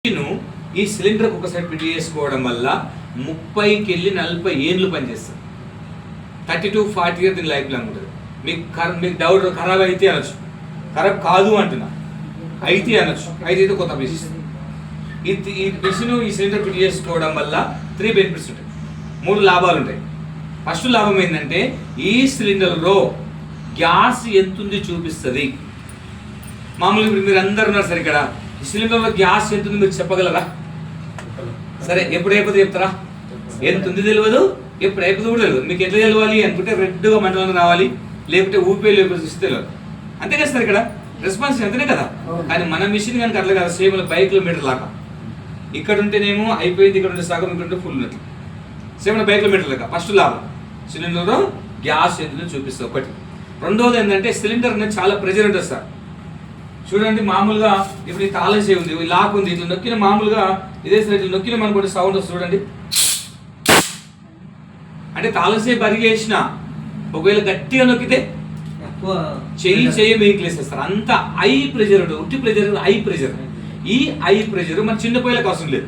ఈ సిలిండర్ ఒకసారి ఫిట్ చేసుకోవడం వల్ల 30కి వెళ్ళి 40 ఏళ్ళు పనిచేస్తారు. 30 to 40 ఇయర్ దీని లైఫ్ లాంగ్ ఉంటుంది. మీకు డౌట్ ఖరాబ్ అయితే అనొచ్చు, ఖరాబ్ కాదు అంటున్నా, అయితే అనొచ్చు, అయితే కొత్త మిషన్. ఈ మిషన్ ఈ సిలిండర్ ఫిట్ చేసుకోవడం వల్ల 3 బెనిఫిట్స్ ఉంటాయి, 3 లాభాలు ఉంటాయి. ఫస్ట్ లాభం ఏంటంటే ఈ సిలిండర్లో గ్యాస్ ఎంతుంది చూపిస్తుంది. మామూలుగా ఇప్పుడు మీరు అందరు ఉన్నారు సార్, ఇక్కడ ఈ సిలిండర్లో గ్యాస్ ఎంత ఉంది మీరు చెప్పగలరా? సరే, ఎప్పుడు అయిపోతే చెప్తారా? ఎంత ఉంది తెలియదు, ఎప్పుడు అయిపోతే కూడా తెలియదు. మీకు ఎట్లా తెలియాలి అనుకుంటే రెడ్గా మంటలను రావాలి, లేకపోతే ఊపే లేకపోతే చూస్తే తెలియదు. అంతే కదా సార్, ఇక్కడ రెస్పాన్స్ అంతనే కదా. కానీ మన మిషన్ కనుక అట్లా కదా, సేమ్ 5 కిలోమీటర్ లాగా. ఇక్కడ ఉంటేనేమో అయిపోయింది, ఇక్కడ ఉంటే సగం, ఇక్కడ ఉంటే ఫుల్ ఉన్నట్లు. సేమ్ 5 కిలోమీటర్ లాగా. ఫస్ట్ లాభం సిలిండర్లో గ్యాస్ ఎంత చూపిస్తుంది ఒకటి. రెండవది ఏంటంటే సిలిండర్ అనేది చాలా ప్రెజర్ ఉంటుంది సార్. చూడండి, మామూలుగా ఇప్పుడు ఈ తాళం చేయి ఉంది, లాక్ ఉంది, ఇట్లా నొక్కిన మామూలుగా ఇదే సరే ఇట్లా నొక్కిన మనకు సౌండ్ వస్తుంది చూడండి. అంటే తాళం చేయి బరిగేసిన ఒకవేళ గట్టిగా నొక్కితే చెయ్యి మెయిన్లేసేస్తారు. అంత ఐ ప్రెజర్ ఉంటుంది, ఉట్టి ప్రెజర్, ఐ ప్రెజర్. ఈ ఐ ప్రెజర్ మన చిన్న పొయ్యిలకు అవసరం లేదు.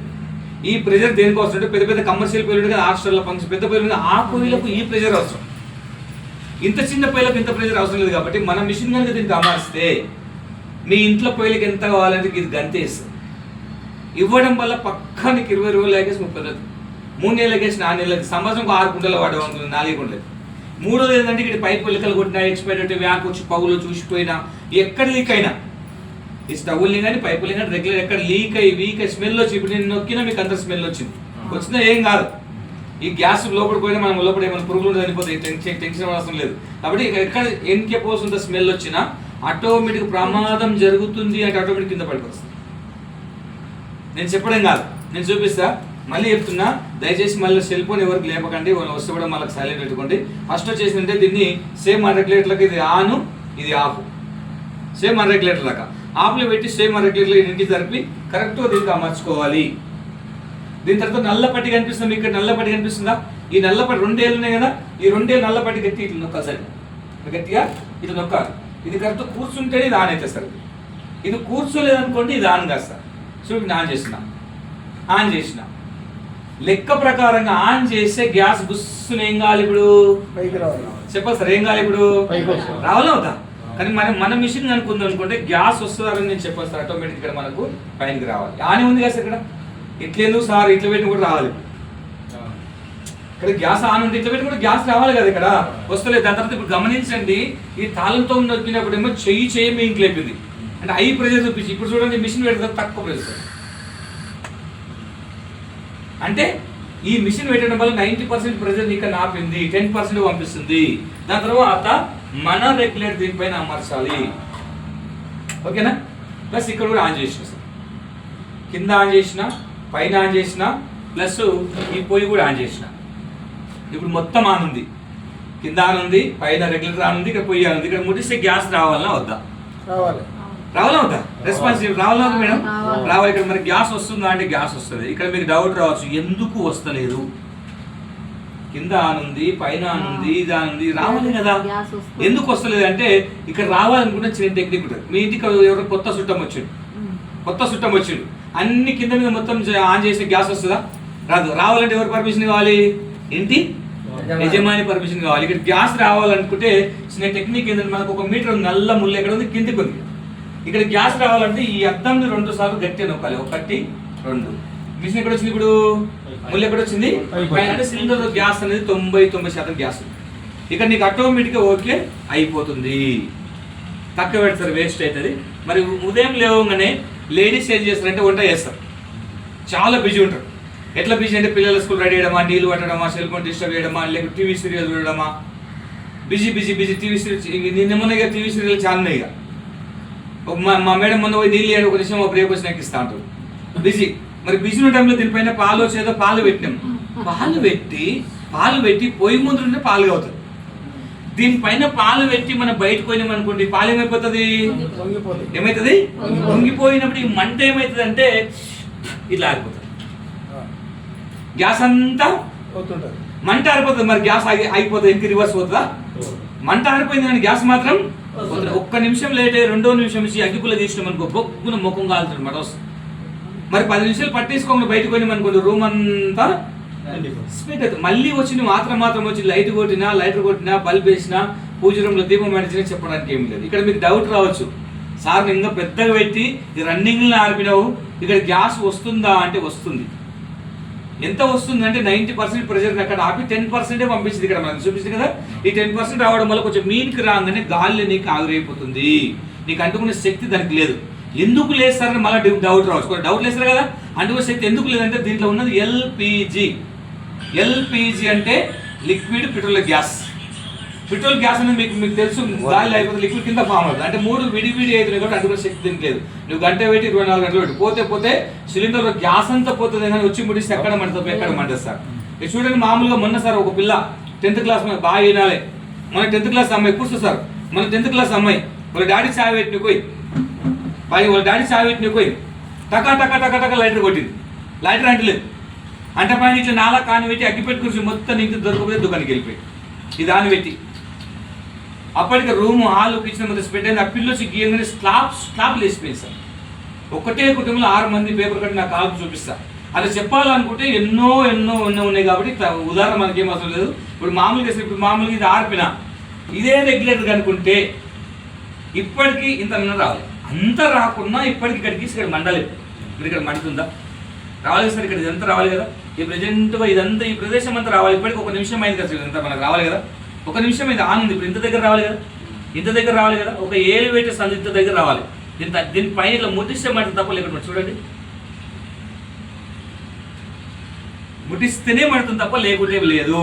ఈ ప్రెజర్ దేనికి అవసరం అంటే పెద్ద పెద్ద కమర్షియల్ పొయ్యిలు కదా, హాస్టల్లో ఫంక్షన్ పెద్ద పొయ్యిలు, ఆ పొయ్యిలకు ఈ ప్రెజర్ అవసరం. ఇంత చిన్న పొయ్యిలకు ఇంత ప్రెజర్ అవసరం లేదు. కాబట్టి మన మిషన్ కనుక దీనికి అమర్స్తే మీ ఇంట్లో పొయ్యిలకి ఎంత కావాలంటే ఇది గంతేస్తుంది. ఇవ్వడం వల్ల పక్కా నీకు 20 రోజులు లాగేసి 30 రోజులు, 3 నెలలు లాగేసి 4 నెలలకి, సంవత్సరం 6 గుంటలు వాడేవాళ్ళు, 4 గుంటలు. మూడోది ఏంటంటే ఇక్కడ పైపు ఎలుకలు కొట్టినా, ఎక్స్పైరీ వ్యాక్ వచ్చి పగులు చూసిపోయినా, ఎక్కడ లీక్ అయినా, ఈ స్టవ్ని కానీ పైపులు కానీ రెగ్యులర్ ఎక్కడ లీక్ అయ్యి వీక్ అయ్యి స్మెల్ వచ్చి, ఇప్పుడు నేను నొక్కినా మీకు అంత స్మెల్ వచ్చింది, వచ్చినా ఏం కాదు. ఈ గ్యాస్ లోపల పోయినా మనం లోపల ఏమైనా పురుగులు చనిపోతాయి, టెన్షన్ అవసరం లేదు. కాబట్టి ఎక్కడ ఎన్కే పోసుంత స్మెల్ వచ్చినా ఆటోమేటిక్ ప్రమాదం జరుగుతుంది అంటే ఆటోమేటిక్ కింద పడిపోతుంది. నేను చెప్పడం కాదు, నేను చూపిస్తా. మళ్ళీ చెప్తున్నా, దయచేసి మళ్ళీ సెల్ ఫోన్ ఎవరికి లేపకండి, వాళ్ళు వస్తే కూడా మళ్ళీ సైలెంట్ పెట్టుకోండి. ఫస్ట్ వచ్చేసిందంటే దీన్ని సేమ్ రెగ్యులేటర్లకు ఇది ఆన్, ఇది ఆఫ్, సేమ్ రెగ్యులేటర్ లాగా ఆఫ్లో పెట్టి సేమ్ రెగ్యులేటర్ ఇంటికి జరిపి కరెక్ట్గా దీనికి అమర్చుకోవాలి. దీని తర్వాత నల్లపట్టి కనిపిస్తుంది, మీకు ఇక్కడ నల్లపట్టి కనిపిస్తుందా? ఈ నల్లపట్టి 2 ఏళ్ళు ఉన్నాయి కదా, ఈ 2 ఏళ్ళు నల్లపట్టి గట్టి ఇట్లా నొక్కాలి సార్, గట్టిగా ఇట్లా నొక్కాలి. ఇది కరెక్ట్ కూర్చుంటేనే ఇది ఆన్ అవుతుంది సార్. ఇది కూర్చోలేదనుకోండి ఇది ఆన్ కాదు సార్. చూడండి, ఆన్ చేసిన లెక్క ప్రకారంగా ఆన్ చేస్తే గ్యాస్ బుస్సును ఏం కావాలి ఇప్పుడు చెప్పాలి సార్, ఏం కావాలి ఇప్పుడు? రావాలా అవుతా? కానీ మన మిషన్ కనుక్కుంది అనుకుంటే గ్యాస్ వస్తుందని నేను చెప్పాను సార్, ఆటోమేటిక్ ఇక్కడ మనకు పైనకి రావాలి. ఆనే ఉంది కదా సార్, ఇక్కడ ఇట్లేందుకు సార్ ఇట్లా పెట్టిన కూడా రావాలి. ఇక్కడ గ్యాస్ ఆన్ ఉంది, ఇట్లా పెట్టి కూడా గ్యాస్ రావాలి కదా, ఇక్కడ వస్తలేదు. దాని తర్వాత ఇప్పుడు గమనించండి, ఈ తాళంతో నొక్కినప్పుడు ఏమో చెయ్యి మీకు లేపింది, అంటే హై ప్రెజర్ చూపించి. ఇప్పుడు చూడండి, మిషన్ పెడితే తక్కువ ప్రెజర్. అంటే ఈ మిషన్ పెట్టడం వల్ల 90% ప్రెజర్ ఇక్కడ ఆపింది, 10% పంపిస్తుంది. దాని తర్వాత మన రెగ్యులేటర్ దీనిపైన అమర్చాలి, ఓకేనా? ప్లస్ ఇక్కడ కూడా ఆన్ చేసిన సార్, కింద ఆన్ చేసిన, పైన ఆన్ చేసిన, ప్లస్ ఈ పొయ్యి కూడా ఆన్ చేసిన. ఇప్పుడు మొత్తం ఆన్ ఉంది, కింద ఆన్ ఉంది, పైన రెగ్యులేటర్ ఆన్ ఉంది, ఇక్కడ పొయ్యి ఆన్ ఉంది. ఇక్కడ ముట్టిస్తే గ్యాస్ రావాలా వద్దా? రావాలా వద్దా? రెస్పాన్సిబిలిటీ రావాలా మేడం? రావాలి. ఇక్కడ మరి గ్యాస్ వస్తుందా అంటే గ్యాస్ వస్తుంది. ఇక్కడ మీకు డౌట్ రావచ్చు, ఎందుకు వస్తలేదు? కింద ఆన్ ఉంది, పైన ఆన్ ఉంది, ఇది ఆన్ ఉంది, రావాలి కదా, ఎందుకు వస్తలేదు అంటే ఇక్కడ రావాలనుకుంటే చిన్న టెక్నిక్ ఉంటుంది. మీ ఇంటికి ఎవరు కొత్త చుట్టం వచ్చిండు, అన్ని కింద మీద మొత్తం ఆన్ చేసి గ్యాస్ వస్తుందా? రాదు. రావాలంటే ఎవరు పర్మిషన్ కావాలి? ఇంటి యజమాని పర్మిషన్ కావాలి. ఇక్కడ గ్యాస్ రావాలనుకుంటే చిన్న టెక్నిక్ ఏంటంటే, మనకు ఒక మీటర్ నల్ల ముళ్ళు ఎక్కడ ఉంది, కిందికి ఉంది. ఇక్కడ గ్యాస్ రావాలంటే ఈ అద్దంని 2 సార్లు గట్టిగా నొక్కాలి, 1 2. మిషన్ ఎక్కడ వచ్చింది ఇప్పుడు? ముళ్ళు ఎక్కడ వచ్చింది? అంటే సిలిండర్ గ్యాస్ అనేది 90% గ్యాస్. ఇక్కడ నీకు ఆటోమేటిక్గా ఓకే అయిపోతుంది, తక్కువ పెడతారు, వేస్ట్ అవుతుంది. మరి ఉదయం లేవగానే లేడీస్ ఏం చేస్తారంటే వంట చేస్తారు, చాలా బిజీ ఉంటారు. ఎట్లా బిజీ అంటే పిల్లల స్కూల్ రెడీ చేయడమా, నీళ్ళు పట్టడమా, సెల్ ఫోన్ డిస్టర్బ్ చేయడమా, లేకపోతే టీవీ సీరియల్ చూడడమా, బిజీ టీవీ సీరియల్. నిన్న మొన్న టీవీ సీరియల్ చాలా ఇక మా మేడం మొన్న పోయి నీళ్ళు ఒక నిమిషం ఒక బ్రేక్ వచ్చి నాకు ఇస్తా అంటారు, బిజీ. మరి బిజీ ఉన్న టైంలో దీనిపైన పాలు వచ్చేదో పాలు పెట్టినాం, పాలు పెట్టి పొయ్యి ముందు ఉంటే పాలు అవుతుంది. దీనిపైన పాలు పెట్టి మనం బయటకు పోయినాం అనుకోండి, పాలు ఏమైపోతుంది? పొంగిపోయినప్పుడు ఈ మంట ఏమవుతుంది అంటే ఇట్లా ఆరిపోతుంది, గ్యాస్ అంతా మంట ఆరిపోతుంది. మరి గ్యాస్ ఆగిపోతుంది, ఇంక రివర్స్ పోతుందా? మంట ఆరిపోయింది కానీ గ్యాస్ మాత్రం 1 నిమిషం లేట్ అయ్యి 2వ నిమిషం నుంచి అగ్గిపుల్ల తీసినాం అనుకో, బొక్కున ముఖం కాలుతుంది, మాట వస్తుంది. మరి 10 నిమిషాలు పట్టేసుకోకుండా బయటకు పోయినా మనకు రూమ్ అంతా స్ప్లిట్ అవుతుంది. మళ్ళీ వచ్చి నువ్వు మాత్రం వచ్చి లైట్ కొట్టినా బల్బ్ వేసినా పూజ రూమ్లో దీపం పెట్టినా చెప్పడానికి ఏం లేదు. ఇక్కడ మీకు డౌట్ రావచ్చు, సార్ ఇంకా పెద్దగా పెట్టి ఈ రన్నింగ్లో ఆర్పినావు, ఇక్కడ గ్యాస్ వస్తుందా అంటే వస్తుంది. ఎంత వస్తుంది అంటే 90% ప్రెషర్ అక్కడ ఆపి 10% పంపించింది. ఇక్కడ మనకు చూపిస్తుంది కదా, ఈ 10% రావడం వల్ల కొంచెం మీనికి రాగానే గాలి నీకు ఆవిరైపోతుంది. నీకు అంటుకునే శక్తి దానికి లేదు. ఎందుకు లేదు సార్ మళ్ళీ డౌట్ రావచ్చు, కొన్ని డౌట్ లేస్తారు కదా. అంటుకునే శక్తి ఎందుకు లేదంటే దీంట్లో ఉన్నది ఎల్పిజి. ఎల్పిజి అంటే liquid petroleum gas. Petrol gas అనేది మీకు తెలుసు, గాలి అయిపోతే లిక్విడ్ కింద ఫామ్ అవుతుంది. అంటే 3 విడివిడి అవుతుంది కాబట్టి అంటుకునే శక్తి దీనికి లేదు. నువ్వు గంట పెట్టి 24 గంటలు పెట్టి పోతే సిలిండర్లో గ్యాస్ అంతా పోతుంది కానీ వచ్చి ముడిస్తే ఎక్కడ మంటుంది సార్. ఇది చూడండి, మామూలుగా మొన్న సార్ ఒక పిల్ల 10th క్లాస్ బాగా వినాలి, మన 10th క్లాస్ అమ్మాయి కూర్చో సార్, మన 10th క్లాస్ అమ్మాయి వాళ్ళ డాడీ చాయ్ పెట్టిన పోయి వాళ్ళ డాడీ చాయ్ పెట్టిన పోయి టకా లైటర్ కొట్టింది. లైటర్ అంటలేదు అంటే పైన ఇట్లా నాలా కాని పెట్టి అగ్గిపెట్టి కూర్చొని మొత్తం నీకు దొరకకపోతే దుకాణానికి వెళ్ళిపోయి ఇది దాన్ని పెట్టి అప్పటికి రూమ్ హాల్ కిచెన్ మొత్తం స్పెండ్ అయింది. ఆ పిల్లొచ్చి గీయంగానే స్లాబ్ లేసిపోయింది సార్. ఒకటే కుటుంబంలో 6 మంది పేపర్ కట్టి నా కాల్పు చూపిస్తా. అలా చెప్పాలనుకుంటే ఎన్నో ఉన్నాయి కాబట్టి ఉదాహరణ మనకేం అవసరం లేదు. ఇప్పుడు మామూలుగా ఇది ఆర్పిన ఇదే రెగ్యులేటర్ అనుకుంటే ఇప్పటికీ ఇంత రావాలి. అంత రాకున్నా ఇప్పటికి ఇక్కడికి ఇక్కడ మండలేదు. మీరు ఇక్కడ మండుతుందా? రావాలి సార్, ఇక్కడ ఇదంతా రావాలి కదా. ఈ ప్రజెంట్గా ఇదంతా ఈ ప్రదేశం అంతా రావాలి. ఇప్పటికి 1 నిమిషం అయింది కదా, ఇదంతా మనకు రావాలి కదా. 1 నిమిషం అయింది ఆనంది. ఇప్పుడు ఇంత దగ్గర రావాలి కదా, ఒక ఎలివేటర్ సంది ఇంత దగ్గర రావాలి. దీనిపైన ఇట్లా ముట్టిస్తే మాట తప్ప లేకుండా చూడండి, ముట్టిస్తేనే మడుతుంది తప్ప లేకుంటే లేదు.